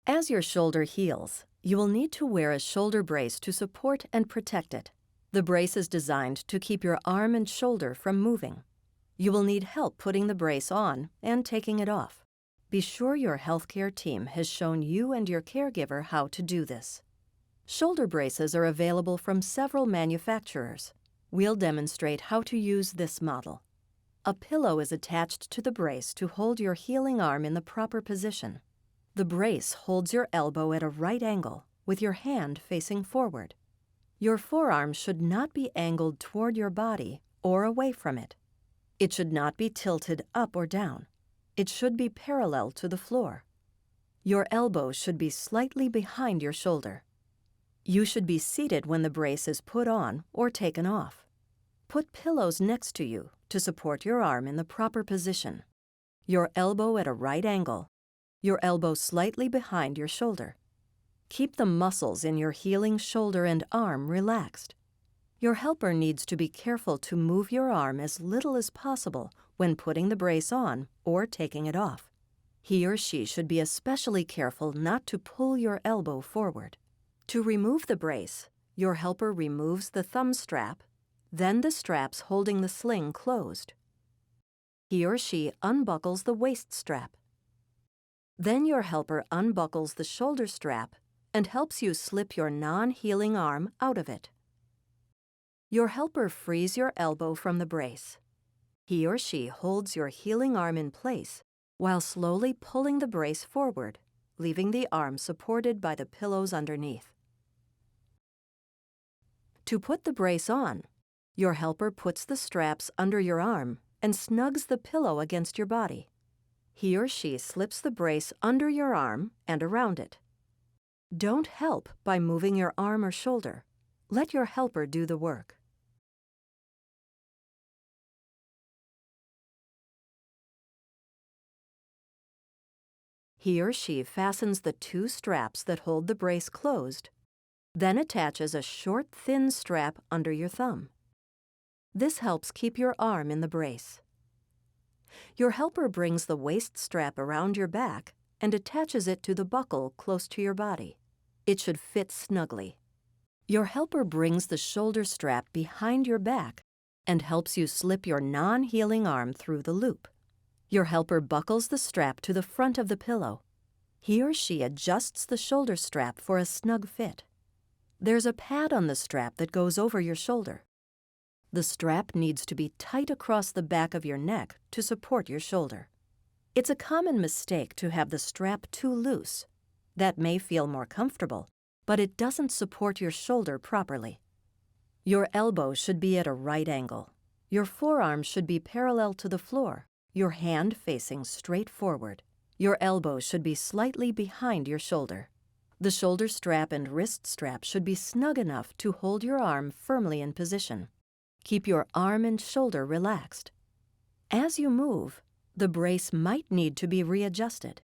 As your shoulder heals, you will need to wear a shoulder brace to support and protect it. The brace is designed to keep your arm and shoulder from moving. You will need help putting the brace on and taking it off. Be sure your healthcare team has shown you and your caregiver how to do this. Shoulder braces are available from several manufacturers. We'll demonstrate how to use this model. A pillow is attached to the brace to hold your healing arm in the proper position. The brace holds your elbow at a right angle, with your hand facing forward. Your forearm should not be angled toward your body or away from it. It should not be tilted up or down. It should be parallel to the floor. Your elbow should be slightly behind your shoulder. You should be seated when the brace is put on or taken off. Put pillows next to you to support your arm in the proper position. Your elbow at a right angle. Your elbow slightly behind your shoulder. Keep the muscles in your healing shoulder and arm relaxed. Your helper needs to be careful to move your arm as little as possible when putting the brace on or taking it off. He or she should be especially careful not to pull your elbow forward. To remove the brace, your helper removes the thumb strap, then the straps holding the sling closed. He or she unbuckles the waist strap. Then your helper unbuckles the shoulder strap and helps you slip your non-healing arm out of it. Your helper frees your elbow from the brace. He or she holds your healing arm in place while slowly pulling the brace forward, leaving the arm supported by the pillows underneath. To put the brace on, your helper puts the straps under your arm and snugs the pillow against your body. He or she slips the brace under your arm and around it. Don't help by moving your arm or shoulder. Let your helper do the work. He or she fastens the two straps that hold the brace closed, then attaches a short, thin strap under your thumb. This helps keep your arm in the brace. Your helper brings the waist strap around your back and attaches it to the buckle close to your body. It should fit snugly. Your helper brings the shoulder strap behind your back and helps you slip your non-healing arm through the loop. Your helper buckles the strap to the front of the pillow. He or she adjusts the shoulder strap for a snug fit. There's a pad on the strap that goes over your shoulder. The strap needs to be tight across the back of your neck to support your shoulder. It's a common mistake to have the strap too loose. That may feel more comfortable, but it doesn't support your shoulder properly. Your elbow should be at a right angle. Your forearm should be parallel to the floor, your hand facing straight forward. Your elbow should be slightly behind your shoulder. The shoulder strap and wrist strap should be snug enough to hold your arm firmly in position. Keep your arm and shoulder relaxed. As you move, the brace might need to be readjusted.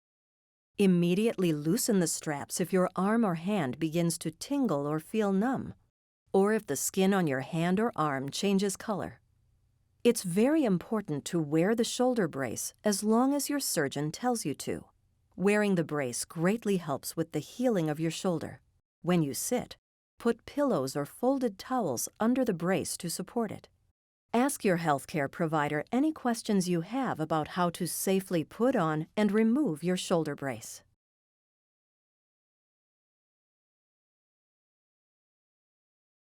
Immediately loosen the straps if your arm or hand begins to tingle or feel numb, or if the skin on your hand or arm changes color. It's very important to wear the shoulder brace as long as your surgeon tells you to. Wearing the brace greatly helps with the healing of your shoulder. When you sit, put pillows or folded towels under the brace to support it. Ask your healthcare provider any questions you have about how to safely put on and remove your shoulder brace.